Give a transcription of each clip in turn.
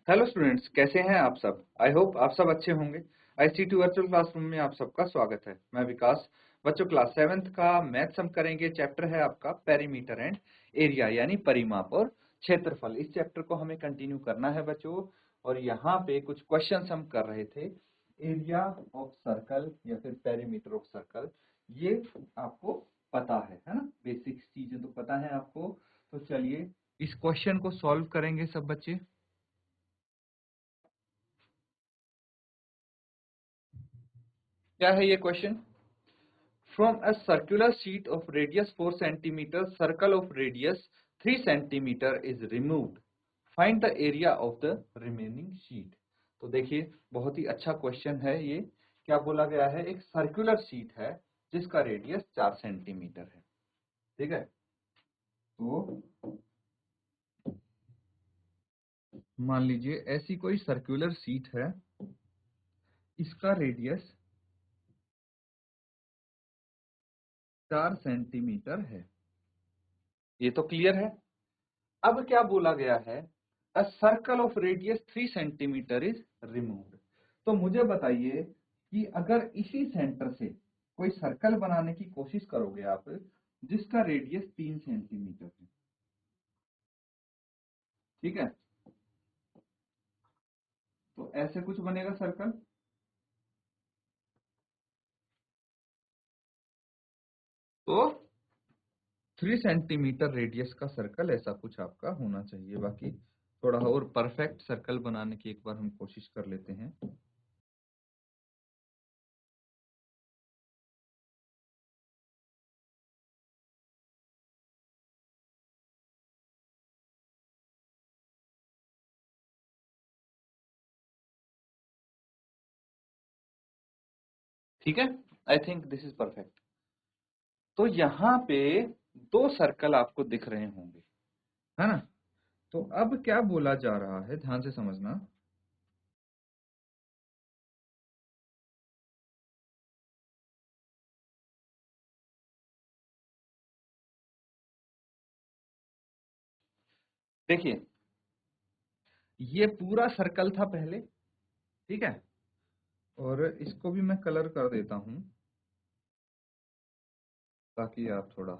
Hello students, कैसे हैं आप सब। आई होप आप सब अच्छे होंगे। ICT वर्चुअल क्लासरूम में आप सबका स्वागत है। मैं विकास। बच्चों, क्लास 7th का मैथ्स हम करेंगे। चैप्टर है आपका पेरीमीटर एंड एरिया, यानी परिमाप और क्षेत्रफल। इस चैप्टर को हमें कंटिन्यू करना है बच्चों। और यहाँ पे कुछ क्वेश्चंस हम कर रहे थे। एरिया ऑफ सर्कल या फिर पेरीमीटर ऑफ सर्कल, ये आपको पता है ना। बेसिक चीजें तो पता है आपको। तो चलिए इस क्वेश्चन को सॉल्व करेंगे सब बच्चे। क्या है ये question? From a circular sheet of radius 4 cm, circle of radius 3 cm is removed. Find the area of the remaining sheet. तो देखिए, बहुत ही अच्छा क्वेश्चन है ये। क्या बोला गया है? एक सर्कुलर शीट है जिसका रेडियस 4 सेंटीमीटर है। ठीक है, तो मान लीजिए ऐसी कोई सर्कुलर शीट है, इसका रेडियस 4 सेंटीमीटर है। ये तो क्लियर है। अब क्या बोला गया है? A circle of radius 3 centimetre is removed. तो मुझे बताइए कि अगर इसी सेंटर से कोई सर्कल बनाने की कोशिश करोगे आप, जिसका रेडियस 3 सेंटीमीटर है, ठीक है, तो ऐसे कुछ बनेगा सर्कल। तो 3 सेंटीमीटर रेडियस का सर्कल ऐसा कुछ आपका होना चाहिए। बाकी थोड़ा और परफेक्ट सर्कल बनाने की एक बार हम कोशिश कर लेते हैं। ठीक है, I think this is perfect. तो यहाँ पे दो सर्कल आपको दिख रहे होंगे, है ना। तो अब क्या बोला जा रहा है, ध्यान से समझना। देखिए, ये पूरा सर्कल था पहले, ठीक है, और इसको भी मैं कलर कर देता हूं ताकि आप थोड़ा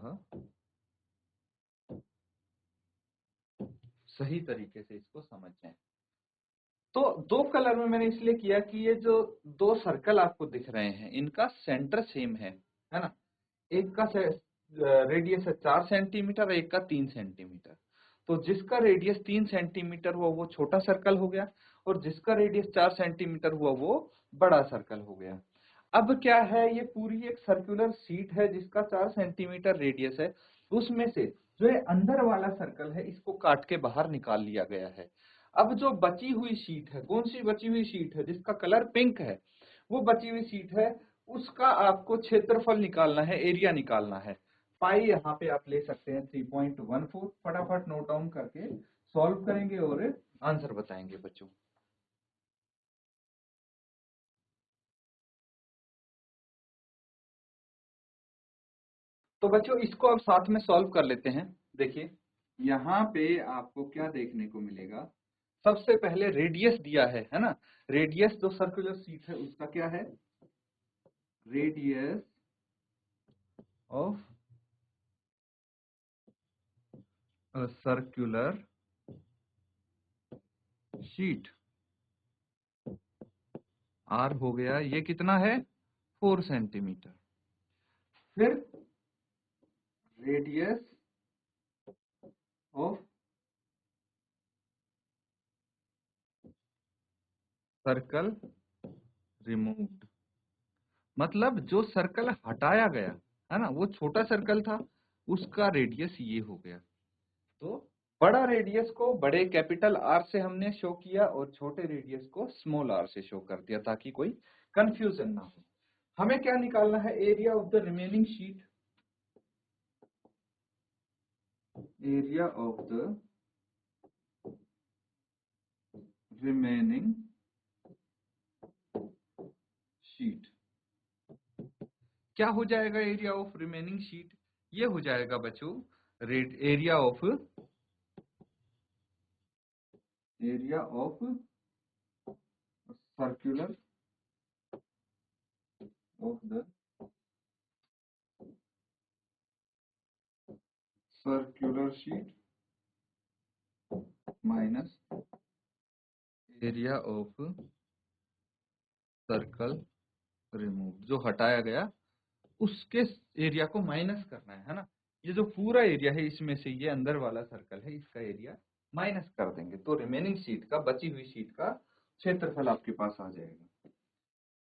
सही तरीके से इसको समझ जाएं। तो दो कलर में मैंने इसलिए किया कि ये जो दो सर्कल आपको दिख रहे हैं, इनका सेंटर सेम है ना। एक का रेडियस है 4 सेंटीमीटर, एक का 3 सेंटीमीटर। तो जिसका रेडियस 3 सेंटीमीटर हुआ वो छोटा सर्कल हो गया, और जिसका रेडियस 4 सेंटीमीटर हुआ वो बड़ा सर्कल हो गया। अब क्या है, ये पूरी एक सर्कुलर शीट है जिसका 4 सेंटीमीटर रेडियस है। उसमें से जो ये अंदर वाला सर्कल है, इसको काट के बाहर निकाल लिया गया है। अब जो बची हुई शीट है, कौन सी बची हुई शीट है? जिसका कलर पिंक है, वो बची हुई शीट है, उसका आपको क्षेत्रफल निकालना है, एरिया निकालना है। पाई यहाँ पे आप ले सकते हैं 3.14। फटाफट नोट डाउन करके सॉल्व करेंगे और आंसर बताएंगे बच्चों। तो बच्चों, इसको अब साथ में सॉल्व कर लेते हैं। देखिए, यहाँ पे आपको क्या देखने को मिलेगा। सबसे पहले रेडियस दिया है ना। रेडियस जो सर्कुलर शीट है उसका क्या है? Radius of circular sheet R हो गया। ये कितना है? 4 सेंटीमीटर। फिर रेडियस ऑफ सर्कल रिमूव्ड, मतलब जो सर्कल हटाया गया है ना, वो छोटा सर्कल था, उसका रेडियस ये हो गया। तो बड़ा रेडियस को बड़े कैपिटल आर से हमने शो किया और छोटे रेडियस को स्मॉल आर से शो कर दिया, ताकि कोई कंफ्यूजन ना हो। हमें क्या निकालना है? Area of the remaining sheet. Area of the remaining sheet. क्या हो जाएगा एरिया ऑफ रिमेनिंग शीट? ये हो जाएगा बच्चों, area of area of circular of the circular sheet minus area of circle remove, जो हटाया गया उसके एरिया को माइनस करना है ना। ये जो पूरा एरिया है इसमें से ये अंदर वाला सर्कल है, इसका एरिया माइनस कर देंगे तो रिमेनिंग शीट का, बची हुई शीट का क्षेत्रफल आपके पास आ जाएगा।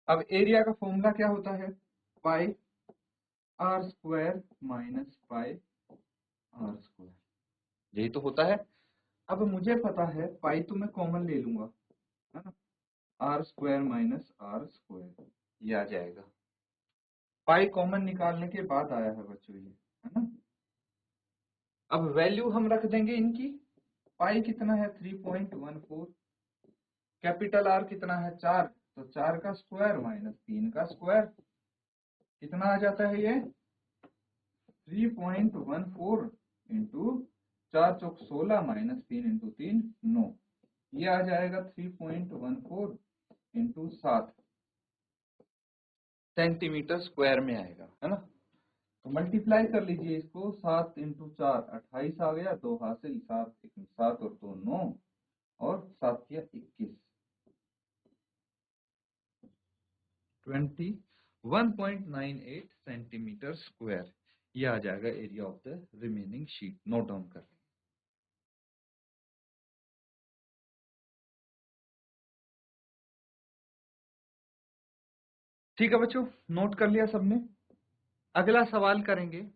अब एरिया का फॉर्मूला क्या होता है, pi r square minus pi r square, यही तो होता है। अब मुझे पता है पाई तो मैं कॉमन ले लूंगा, है ना, R square minus R square ये आ जाएगा। पाई कॉमन निकालने के बाद आया है बच्चों ये, है ना। अब वैल्यू हम रख देंगे इनकी, पाई कितना है 3.14, कैपिटल आर कितना है 4, तो 4 का स्क्वायर माइनस 3 का स्क्वायर कितना आ जाता है ये 3.14 इंटू 4 चौक 16 माइनस 3 इंटू 3 9, ये आ जाएगा 3.14 इंटू 7 सेंटीमीटर स्क्वायर में आएगा, है ना। तो मल्टीप्लाई कर लीजिए इसको, 7 इंटू 4 28 आ गया, 2 हासिल 7 7 और 2 9 और 7 किया 21, 21.98 सेंटीमीटर स्क्वायर ये आ जाएगा area of the remaining sheet. Note down कर लें। ठीक है बच्चों, नोट कर लिया सबने। अगला सवाल करेंगे।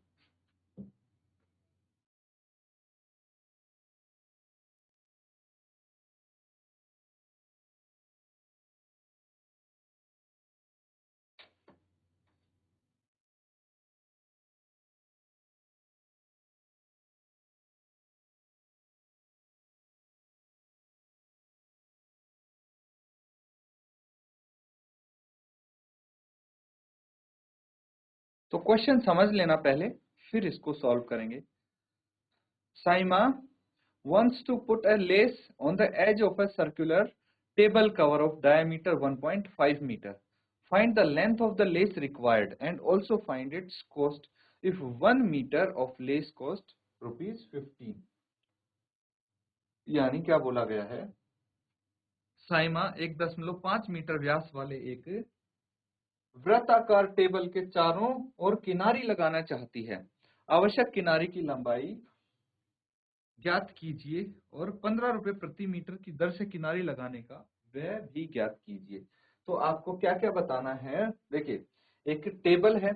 तो क्वेश्चन समझ लेना पहले, फिर इसको सॉल्व करेंगे। Saima wants to put a lace on the edge of a circular table cover of diameter 1.5 meter. Find the length of the lace required and also find its cost if 1 meter of lace cost ₹15। यानी क्या बोला गया है, Saima 1.5 metre व्यास वाले एक वृत्ताकार table के चारों ओर किनारी लगाना चाहती है। आवश्यक किनारी की लंबाई ज्ञात कीजिए और 15 रुपए प्रति मीटर की दर से किनारी लगाने का व्यय भी ज्ञात कीजिए। तो आपको क्या क्या बताना है, देखिए एक टेबल है,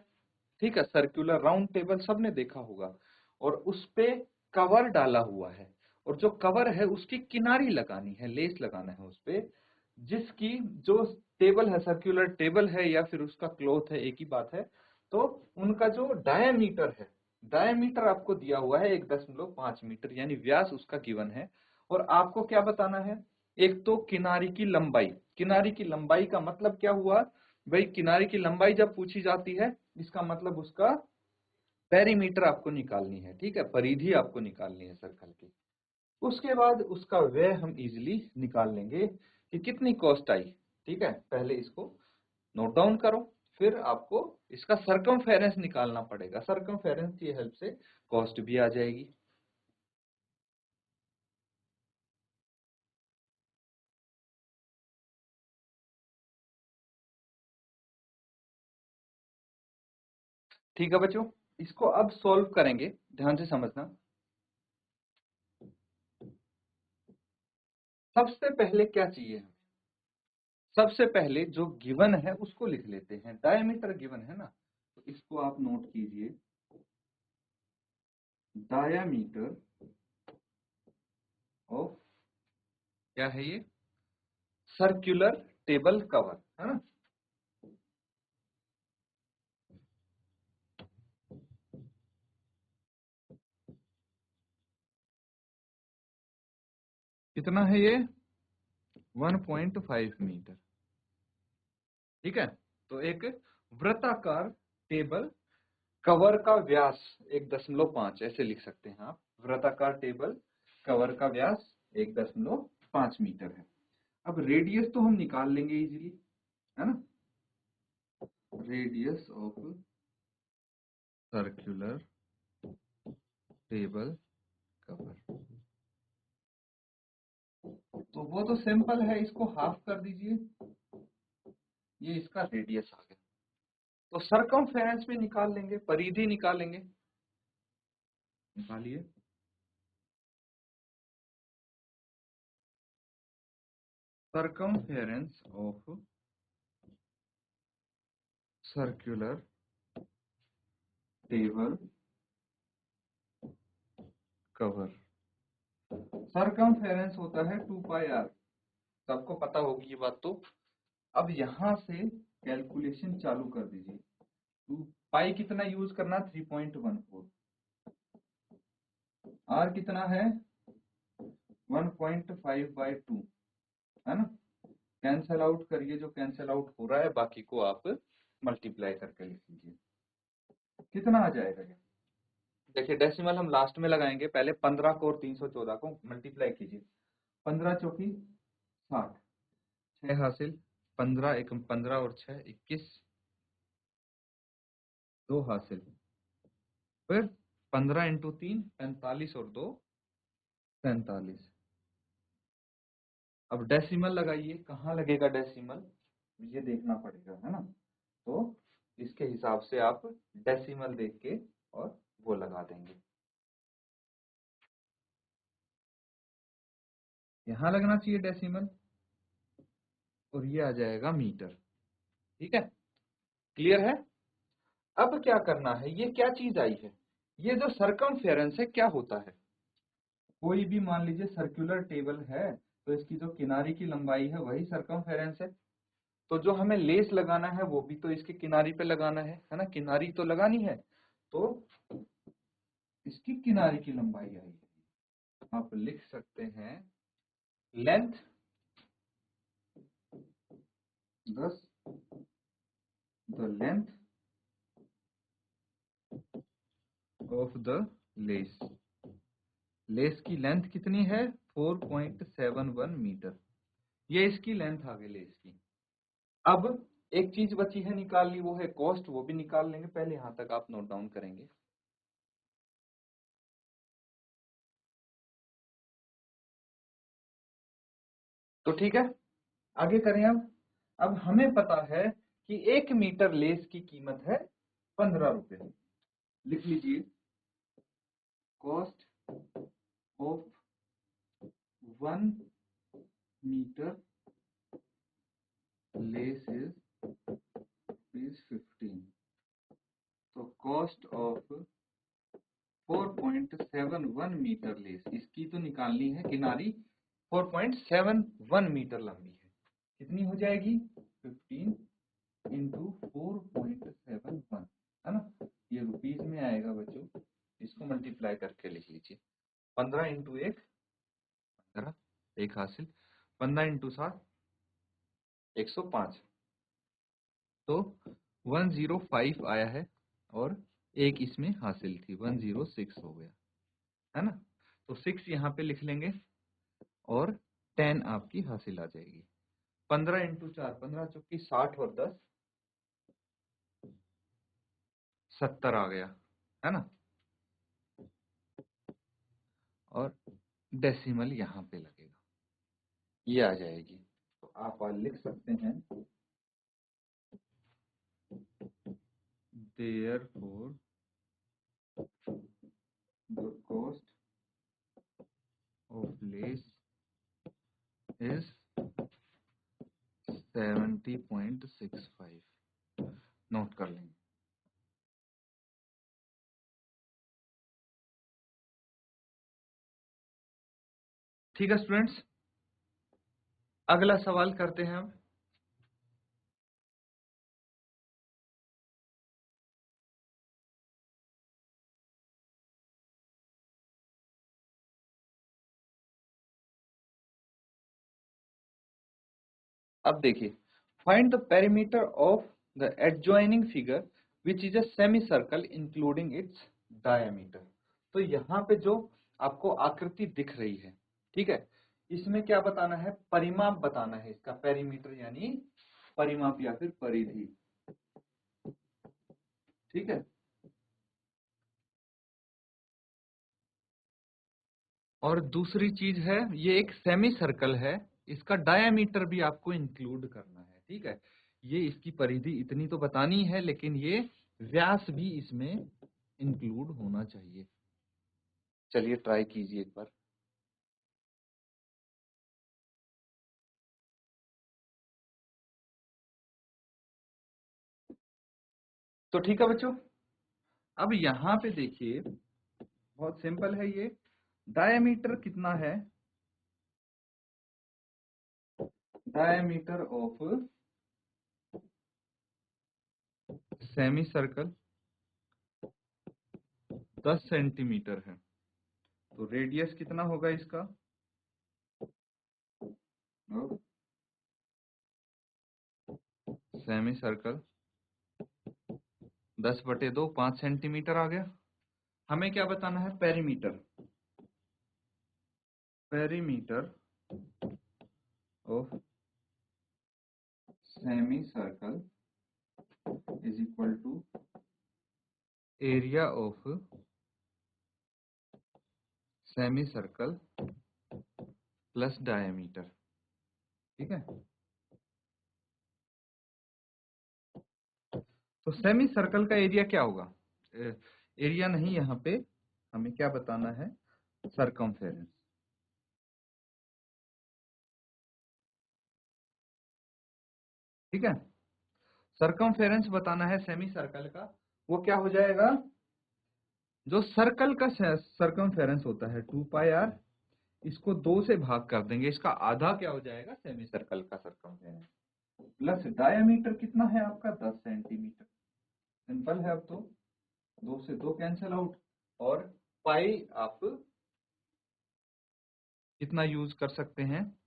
ठीक है, सर्कुलर राउंड टेबल सबने देखा होगा, और उस पे कवर डाला हुआ है, और जो कवर है उसकी किनारी लगानी है, लेस लगाना है उस पे, जिसकी जो टेबल है सर्कुलर टेबल है या फिर उसका क्लॉथ है, एक ही बात है। तो उनका जो डायामीटर है, डायामीटर आपको दिया हुआ है 1.5 मीटर, यानी व्यास उसका गिवन है। और आपको क्या बताना है, एक तो किनारी की लंबाई, किनारी की लंबाई का मतलब क्या हुआ भाई, किनारी की लंबाई जब पूछी जाती है इसका मतलब उसका पेरीमीटर आपको निकालनी है, ठीक है, परिधि आपको निकालनी है सर्कल की। उसके बाद उसका व्यय हम इजीली निकाल लेंगे कि कितनी कॉस्ट आई, ठीक है। पहले इसको नोट डाउन करो, फिर आपको इसका सरकमफेरेंस निकालना पड़ेगा, सरकमफेरेंस की हेल्प से कॉस्ट भी आ जाएगी। ठीक है बच्चों, इसको अब सॉल्व करेंगे, ध्यान से समझना। सबसे पहले क्या चाहिए हमें, सबसे पहले जो गिवन है उसको लिख लेते हैं, डायमीटर गिवन है ना, तो इसको आप नोट कीजिए, डायामीटर ऑफ, क्या है ये, सर्कुलर टेबल कवर, है ना। कितना है ये 1.5 मीटर, ठीक है। तो एक वृत्ताकार टेबल कवर का व्यास 1.5 ऐसे लिख सकते हैं आप, वृत्ताकार टेबल कवर का व्यास 1.5 5 मीटर है। अब रेडियस तो हम निकाल लेंगे इजीली, है ना, radius of circular table cover, तो वो तो सिंपल है, इसको हाफ कर दीजिए, ये इसका रेडियस आ गया। तो सरकमफेरेंस में निकाल लेंगे, परिधि निकालेंगे, निकालिए। Circumference of circular table cover, circumference होता है 2 पाई आर, सबको पता होगी ये बात। तो अब यहां से कैलकुलेशन चालू कर दीजिए। 2 पाई कितना यूज करना, 3.14, आर कितना है 1.5/2, है ना, कैंसल आउट करिए जो कैंसल आउट हो रहा है, बाकी को आप मल्टीप्लाई करके लिख लीजिए, कितना आ जाएगा ये। देखिए डेसिमल हम लास्ट में लगाएंगे, पहले 15 को और 314 को मल्टीप्लाई कीजिए। 15 चौकी 60, 6 हासिल, 15 एकम 15 और 6 21, 2 हासिल, फिर 15 इंटू 3 45 और 2 47। अब डेसिमल लगाइए, कहाँ लगेगा डेसिमल ये देखना पड़ेगा, है ना, तो इसके हिसाब से आप डेसिमल देख के और वो लगा देंगे। यहाँ लगना चाहिए डेसिमल और ये आ जाएगा मीटर, ठीक है, क्लियर है। अब क्या करना है, ये क्या चीज आई है, ये जो सरकमफेरेंस है क्या होता है, कोई भी मान लीजिए सर्कुलर टेबल है तो इसकी जो किनारी की लंबाई है वही सरकमफेरेंस है। तो जो हमें लेस लगाना है वो भी तो इसके किनारी पे लगाना है ना, किनारी तो लगानी है, तो इसकी किनारी की लंबाई आई है, आप लिख सकते हैं length 10, the length of the less, less की लेंथ कितनी है 4.71 मीटर, ये इसकी लेंथ आ गई लेस की। अब एक चीज बची है निकालनी, वो है कॉस्ट, वो भी निकाल लेंगे, पहले यहां तक आप नोट डाउन करेंगे। तो ठीक है, आगे करें। अब हमें पता है कि 1 मीटर लेस की कीमत है 15 रुपए, लिख लीजिए cost of 1 metre lace is 15, तो कॉस्ट ऑफ 4.71 मीटर लेस, इसकी तो निकालनी है किनारी, 4.71 मीटर लंबी है, कितनी हो जाएगी 15 इंटू 4.71, है ना, ये रुपीज में आएगा बच्चों, इसको मल्टीप्लाई करके लिख लीजिए। 15 इंटू 1 15, एक हासिल, 15 इंटू 7 105, तो 105 आया है, और एक इसमें हासिल थी 106 हो गया, है ना, तो 6 यहाँ पे लिख लेंगे और 10 आपकी हासिल आ जाएगी। 15 इंटू 4 15 चौकी 60 और 10 70 आ गया, है ना, और डेसिमल यहाँ पे लगेगा, ये आ जाएगी। तो आप लिख सकते हैं therefore the cost of lace is 70.65, note कर लेंगे। ठीक है स्टूडेंट्स, अगला सवाल करते हैं हम। अब देखिए, find the perimeter of the adjoining figure which is a semi circle including its diameter. तो यहाँ पे जो आपको आकृति दिख रही है, ठीक है, इसमें क्या बताना है, परिमाप बताना है इसका, पेरीमीटर यानी परिमाप या फिर परिधि। ठीक है। और दूसरी चीज है, ये एक सेमी सर्कल है, इसका डायामीटर भी आपको इंक्लूड करना है। ठीक है, ये इसकी परिधि इतनी तो बतानी है, लेकिन ये व्यास भी इसमें इंक्लूड होना चाहिए। चलिए ट्राई कीजिए एक बार। तो ठीक है बच्चों, अब यहाँ पे देखिए, बहुत सिंपल है ये। डायामीटर कितना है, diameter of semi circle 10 centimetre है। तो रेडियस कितना होगा इसका, सेमी सर्कल 10/2 5 सेंटीमीटर आ गया। हमें क्या बताना है, perimeter, perimeter of semicircle is equal to area of semicircle plus diameter. ठीक है, तो सेमी सर्कल का एरिया क्या होगा, एरिया नहीं, यहाँ पे हमें क्या बताना है, सरकमफेरेंस। ठीक है, सरकमफेरेंस बताना है सेमी सर्कल का। वो क्या हो जाएगा, जो सर्कल का सरकमफेरेंस होता है 2πr, इसको 2 से भाग कर देंगे, इसका आधा क्या हो जाएगा, सेमी सर्कल का सरकमफेरेंस, प्लस डायामीटर कितना है आपका 10 सेंटीमीटर। सिंपल है, अब तो 2 से 2 कैंसिल आउट, और पाई आप कितना यूज कर सकते हैं,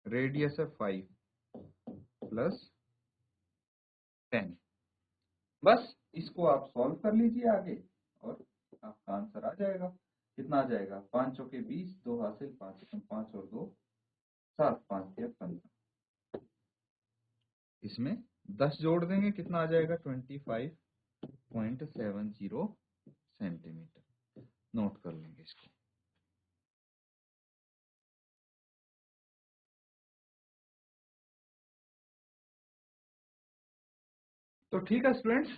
रेडियस है 5 प्लस 10। बस इसको आप सॉल्व कर लीजिए आगे, और आपका आंसर आ जाएगा। कितना आ जाएगा, 5 चौके 20, 2 हासिल 5, 5 और 2 7, 5 या 15। इसमें 10 जोड़ देंगे, कितना आ जाएगा, 25.70 सेंटीमीटर। नोट कर लेंगे इसको। तो ठीक है स्टूडेंट्स,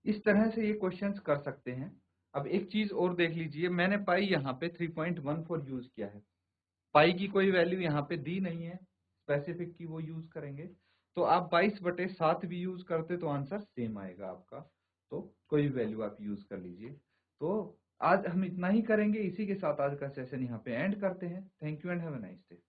इस तरह से ये क्वेश्चंस कर सकते हैं। अब एक चीज और देख लीजिए, मैंने पाई यहाँ पे 3.14 यूज किया है, पाई की कोई वैल्यू यहाँ पे दी नहीं है स्पेसिफिक की, वो यूज करेंगे। तो आप 22/7 भी यूज करते तो आंसर सेम आएगा आपका, तो कोई वैल्यू आप यूज कर लीजिए। तो आज हम इतना ही करेंगे, इसी के साथ आज का सेशन यहाँ पे एंड करते हैं। Thank you and have a nice day.